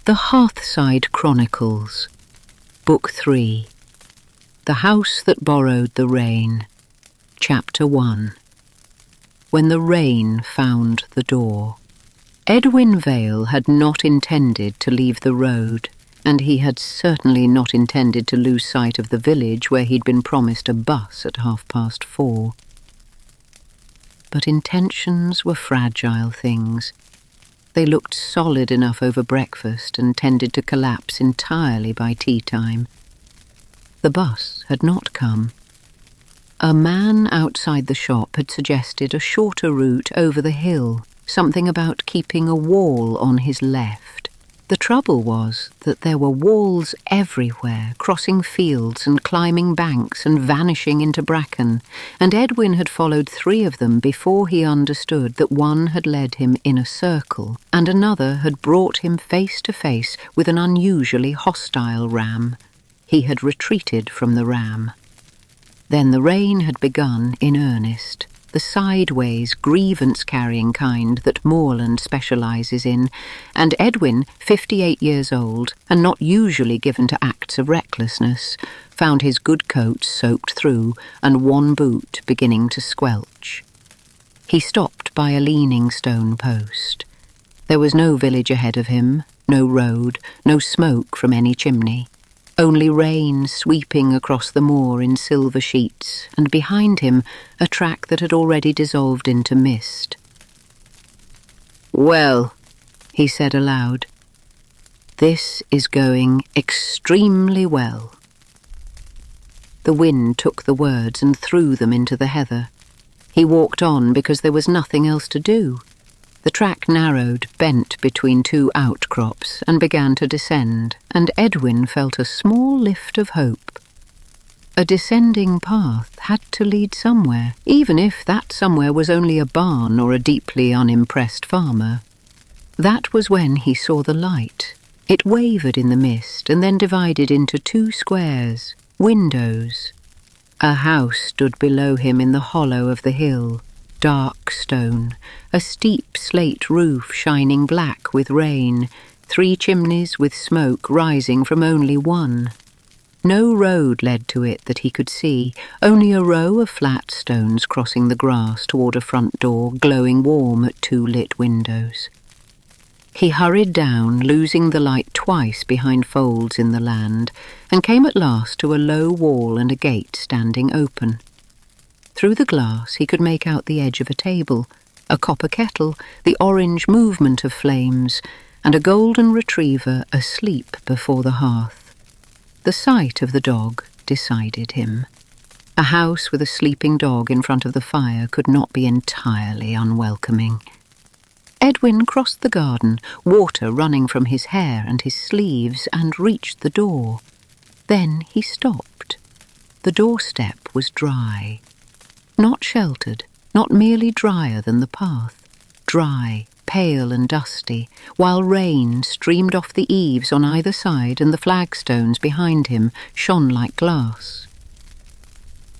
The Hearthside Chronicles, Book 3, The House That Borrowed the Rain, Chapter 1. When the rain found the door. Edwin Vale had not intended to leave the road, and he had certainly not intended to lose sight of the village where he'd been promised a bus at 4:30. But intentions were fragile things. They looked solid enough over breakfast and tended to collapse entirely by tea time. The bus had not come. A man outside the shop had suggested a shorter route over the hill, something about keeping a wall on his left. The trouble was that there were walls everywhere, crossing fields and climbing banks and vanishing into bracken, and Edwin had followed 3 of them before he understood that one had led him in a circle, and another had brought him face to face with an unusually hostile ram. He had retreated from the ram. Then the rain had begun in earnest, the sideways, grievance-carrying kind that moorland specialises in, and Edwin, 58 years old, and not usually given to acts of recklessness, found his good coat soaked through and one boot beginning to squelch. He stopped by a leaning stone post. There was no village ahead of him, no road, no smoke from any chimney. Only rain sweeping across the moor in silver sheets, and behind him a track that had already dissolved into mist. "Well," he said aloud, "this is going extremely well." The wind took the words and threw them into the heather. He walked on because there was nothing else to do. The track narrowed, bent between 2 outcrops, and began to descend, and Edwin felt a small lift of hope. A descending path had to lead somewhere, even if that somewhere was only a barn or a deeply unimpressed farmer. That was when he saw the light. It wavered in the mist and then divided into 2 squares, windows. A house stood below him in the hollow of the hill. Dark stone, a steep slate roof shining black with rain, 3 chimneys with smoke rising from only one. No road led to it that he could see, only a row of flat stones crossing the grass toward a front door glowing warm at 2 lit windows. He hurried down, losing the light twice behind folds in the land, and came at last to a low wall and a gate standing open. Through the glass he could make out the edge of a table, a copper kettle, the orange movement of flames, and a golden retriever asleep before the hearth. The sight of the dog decided him. A house with a sleeping dog in front of the fire could not be entirely unwelcoming. Edwin crossed the garden, water running from his hair and his sleeves, and reached the door. Then he stopped. The doorstep was dry. Not sheltered, not merely drier than the path. Dry, pale and dusty, while rain streamed off the eaves on either side and the flagstones behind him shone like glass.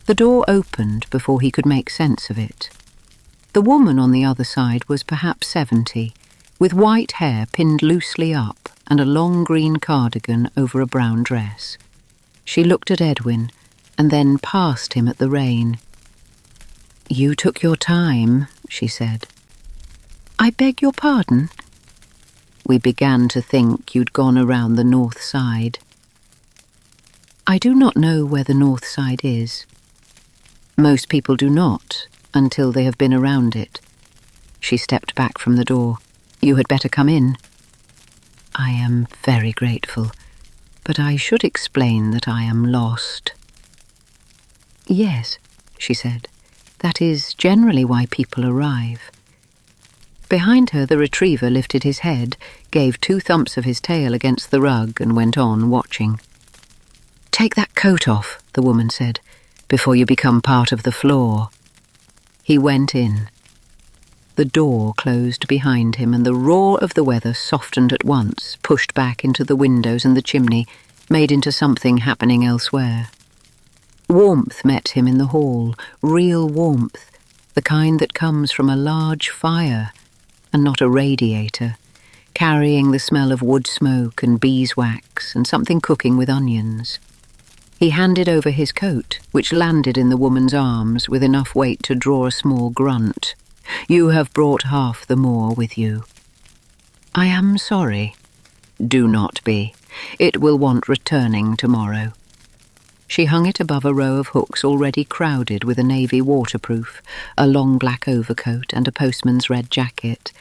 The door opened before he could make sense of it. The woman on the other side was perhaps 70, with white hair pinned loosely up and a long green cardigan over a brown dress. She looked at Edwin and then past him at the rain. "You took your time," she said. "I beg your pardon?" "We began to think you'd gone around the north side." "I do not know where the north side is." "Most people do not, until they have been around it." She stepped back from the door. "You had better come in." "I am very grateful, but I should explain that I am lost." "Yes," she said. "That is generally why people arrive." Behind her the retriever lifted his head, gave 2 thumps of his tail against the rug and went on watching. "Take that coat off," the woman said, "before you become part of the floor." He went in. The door closed behind him and the roar of the weather softened at once, pushed back into the windows and the chimney, made into something happening elsewhere. Warmth met him in the hall, real warmth, the kind that comes from a large fire and not a radiator. carrying the smell of wood smoke and beeswax and something cooking with onions. He handed over his coat, which landed in the woman's arms with enough weight to draw a small grunt. "You have brought half the moor with you." "I am sorry." "Do not be. It will want returning tomorrow." She hung it above a row of hooks already crowded with a navy waterproof, a long black overcoat and a postman's red jacket.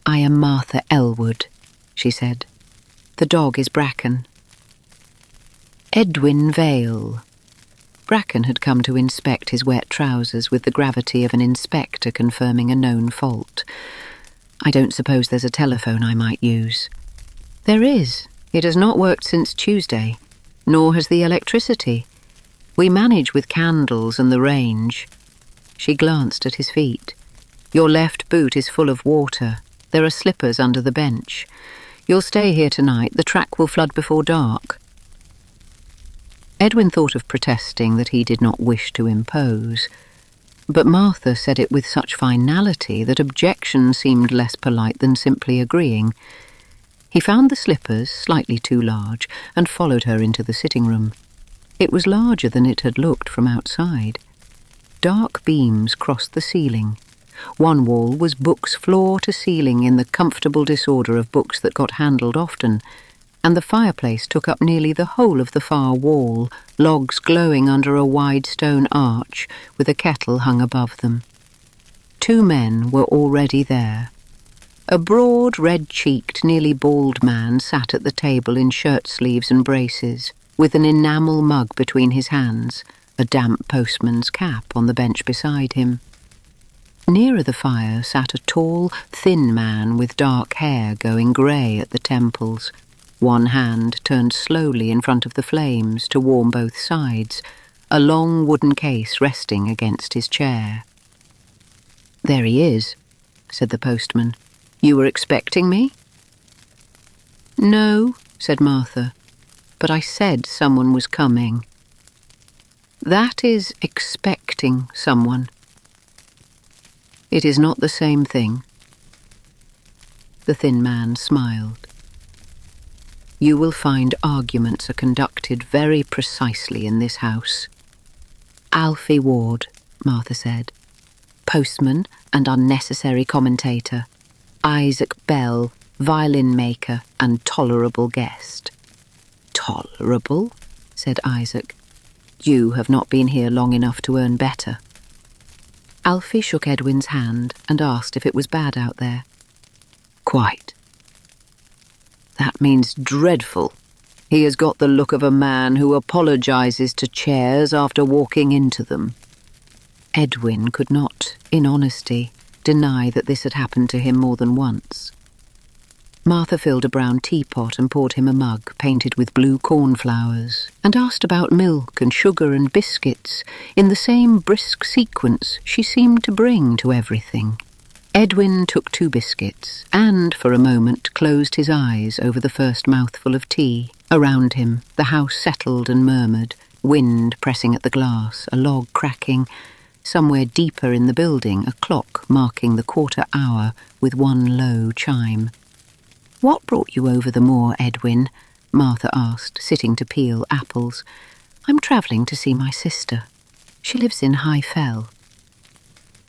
"I am Martha Ellwood," she said. "The dog is Bracken." Edwin Vale. Bracken had come to inspect his wet trousers with the gravity of an inspector confirming a known fault. "I don't suppose there's a telephone I might use." "There is. It has not worked since Tuesday. Nor has the electricity. We manage with candles and the range." She glanced at his feet. "Your left boot is full of water. There are slippers under the bench. You'll stay here tonight. The track will flood before dark." Edwin thought of protesting that he did not wish to impose, but Martha said it with such finality that objection seemed less polite than simply agreeing. He found the slippers slightly too large and followed her into the sitting room. It was larger than it had looked from outside. Dark beams crossed the ceiling. One wall was books floor to ceiling in the comfortable disorder of books that got handled often, and the fireplace took up nearly the whole of the far wall, logs glowing under a wide stone arch with a kettle hung above them. 2 men were already there. A broad, red-cheeked, nearly bald man sat at the table in shirt-sleeves and braces, with an enamel mug between his hands, a damp postman's cap on the bench beside him. Nearer the fire sat a tall, thin man with dark hair going grey at the temples, one hand turned slowly in front of the flames to warm both sides, a long wooden case resting against his chair. "There he is," said the postman. "You were expecting me?" "No," said Martha, "but I said someone was coming." "That is expecting someone." "It is not the same thing." The thin man smiled. "You will find arguments are conducted very precisely in this house." "Alfie Ward," Martha said. "Postman and unnecessary commentator. Isaac Bell, violin maker and tolerable guest." "Tolerable?" said Isaac. "You have not been here long enough to earn better." Alfie shook Edwin's hand and asked if it was bad out there. "Quite." "That means dreadful. He has got the look of a man who apologises to chairs after walking into them." Edwin could not, in honesty, deny that this had happened to him more than once. Martha filled a brown teapot and poured him a mug painted with blue cornflowers, and asked about milk and sugar and biscuits in the same brisk sequence she seemed to bring to everything. Edwin took 2 biscuits and, for a moment, closed his eyes over the first mouthful of tea. Around him, the house settled and murmured, wind pressing at the glass, a log cracking. Somewhere deeper in the building, a clock marking the 1/4 hour with one low chime. "What brought you over the moor, Edwin?" Martha asked, sitting to peel apples. "I'm travelling to see my sister. She lives in High Fell."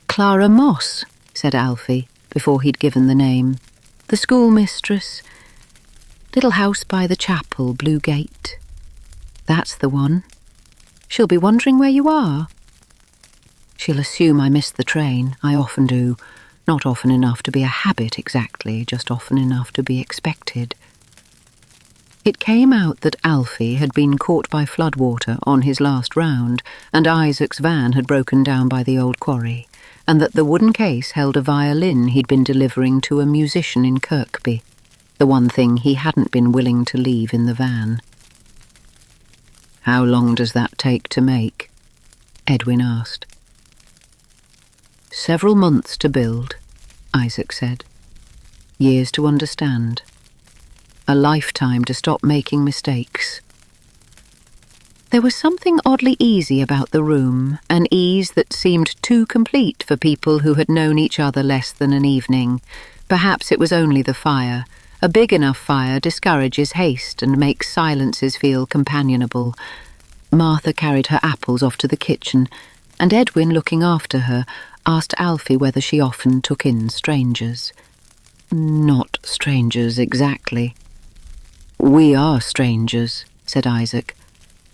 "Clara Moss," said Alfie, before he'd given the name. "The schoolmistress. Little house by the chapel, Blue Gate." "That's the one. She'll be wondering where you are." "She'll assume I missed the train. I often do. Not often enough to be a habit exactly, just often enough to be expected." It came out that Alfie had been caught by floodwater on his last round, and Isaac's van had broken down by the old quarry, and that the wooden case held a violin he'd been delivering to a musician in Kirkby, the one thing he hadn't been willing to leave in the van. "How long does that take to make?" Edwin asked. "Several months to build," Isaac said. "Years to understand. A lifetime to stop making mistakes." There was something oddly easy about the room, an ease that seemed too complete for people who had known each other less than an evening, Perhaps it was only the fire. A big enough fire discourages haste and makes silences feel companionable. Martha carried her apples off to the kitchen, and Edwin, looking after her, asked Alfie whether she often took in strangers. Not strangers exactly. We are strangers, said Isaac,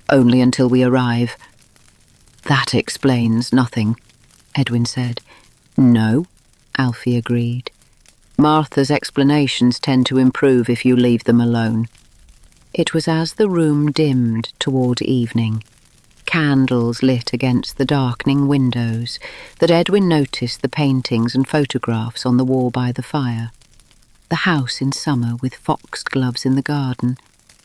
only until we arrive. That explains nothing, Edwin said. No, Alfie agreed. Martha's explanations tend to improve if you leave them alone. It was as the room dimmed toward evening, candles lit against the darkening windows, that Edwin noticed the paintings and photographs on the wall by the fire. The house in summer with foxgloves in the garden,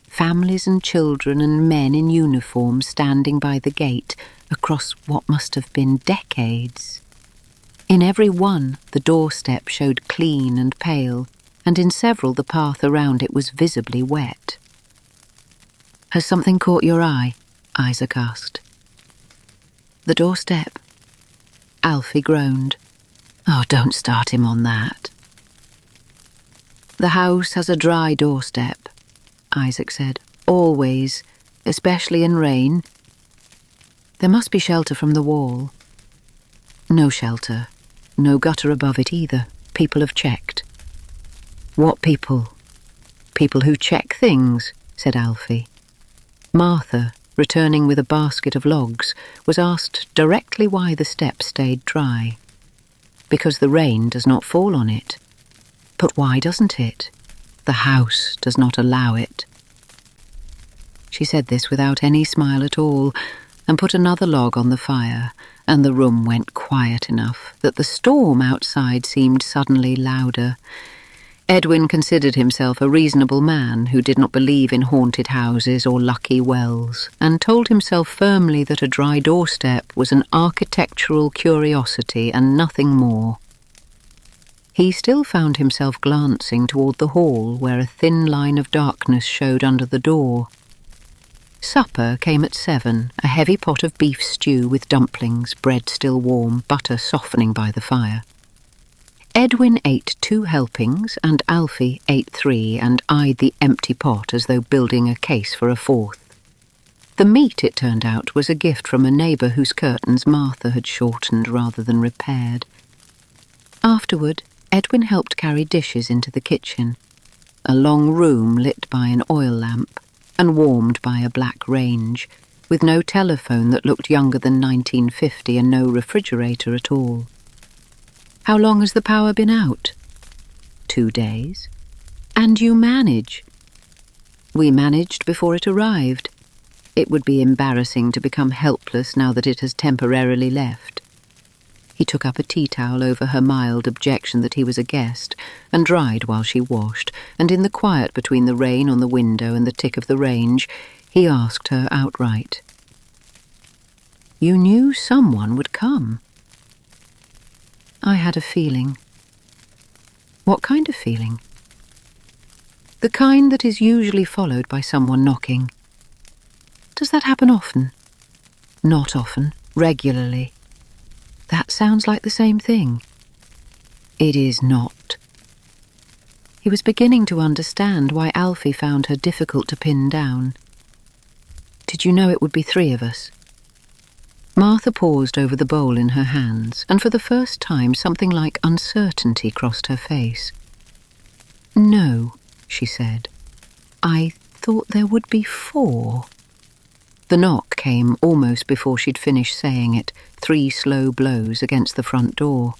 families and children and men in uniform standing by the gate across what must have been decades. In every one, the doorstep showed clean and pale, and in several the path around it was visibly wet. Has something caught your eye? Isaac asked. The doorstep. Alfie groaned. Oh, don't start him on that. The house has a dry doorstep, Isaac said. Always, especially in rain. There must be shelter from the wall. No shelter. No gutter above it either. People have checked. What people? People who check things, said Alfie. Martha, returning with a basket of logs, was asked directly why the step stayed dry. Because the rain does not fall on it. But why doesn't it? The house does not allow it. She said this without any smile at all, and put another log on the fire, and the room went quiet enough that the storm outside seemed suddenly louder. Edwin considered himself a reasonable man who did not believe in haunted houses or lucky wells, and told himself firmly that a dry doorstep was an architectural curiosity and nothing more. He still found himself glancing toward the hall where a thin line of darkness showed under the door. Supper came at 7, a heavy pot of beef stew with dumplings, bread still warm, butter softening by the fire. Edwin ate 2 helpings, and Alfie ate 3, and eyed the empty pot as though building a case for a 4th. The meat, it turned out, was a gift from a neighbour whose curtains Martha had shortened rather than repaired. Afterward, Edwin helped carry dishes into the kitchen, a long room lit by an oil lamp and warmed by a black range, with no telephone that looked younger than 1950 and no refrigerator at all. How long has the power been out? 2 days. And you manage. We managed before it arrived. It would be embarrassing to become helpless now that it has temporarily left. He took up a tea towel over her mild objection that he was a guest, and dried while she washed, and in the quiet between the rain on the window and the tick of the range, he asked her outright. You knew someone would come. I had a feeling. What kind of feeling? The kind that is usually followed by someone knocking. Does that happen often? Not often, regularly. That sounds like the same thing. It is not. He was beginning to understand why Alfie found her difficult to pin down. Did you know it would be 3 of us? Martha paused over the bowl in her hands, and for the first time something like uncertainty crossed her face. No, she said. I thought there would be 4. The knock came almost before she'd finished saying it, 3 slow blows against the front door.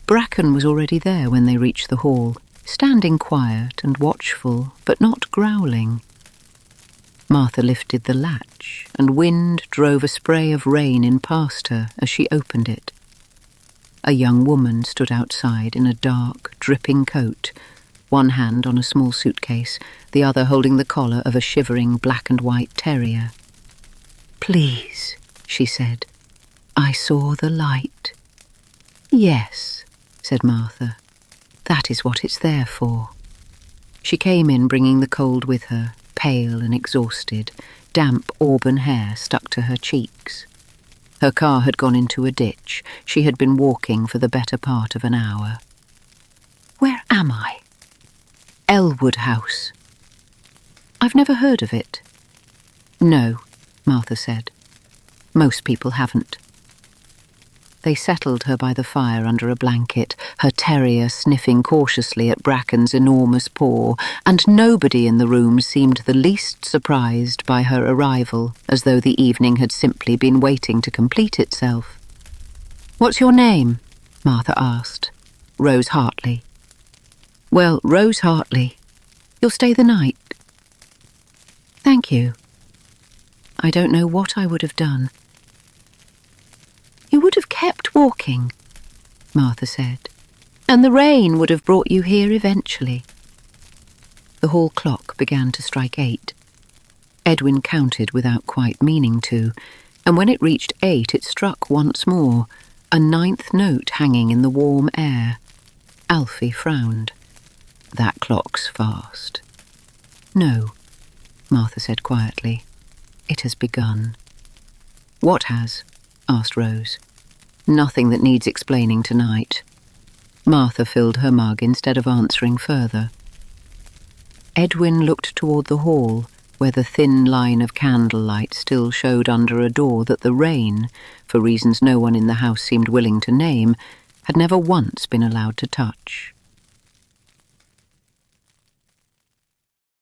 Bracken was already there when they reached the hall, standing quiet and watchful, but not growling. Martha lifted the latch, and wind drove a spray of rain in past her as she opened it. A young woman stood outside in a dark, dripping coat, one hand on a small suitcase, the other holding the collar of a shivering black and white terrier. Please, she said. I saw the light. Yes, said Martha. That is what it's there for. She came in bringing the cold with her, pale and exhausted, damp auburn hair stuck to her cheeks. Her car had gone into a ditch. She had been walking for the better part of an hour. Where am I? Ellwood House. I've never heard of it. No, Martha said. Most people haven't. They settled her by the fire under a blanket, her terrier sniffing cautiously at Bracken's enormous paw, and nobody in the room seemed the least surprised by her arrival, as though the evening had simply been waiting to complete itself. "What's your name?" Martha asked. "Rose Hartley." "Well, Rose Hartley, you'll stay the night?" "Thank you. I don't know what I would have done." "You would have kept walking," Martha said, "and the rain would have brought you here eventually." The hall clock began to strike 8. Edwin counted without quite meaning to, and when it reached 8 it struck once more, a 9th note hanging in the warm air. Alfie frowned. "That clock's fast." "No," Martha said quietly. "It has begun." "What has?" asked Rose. "Nothing that needs explaining tonight." Martha filled her mug instead of answering further. Edwin looked toward the hall, where the thin line of candlelight still showed under a door that the rain, for reasons no one in the house seemed willing to name, had never once been allowed to touch.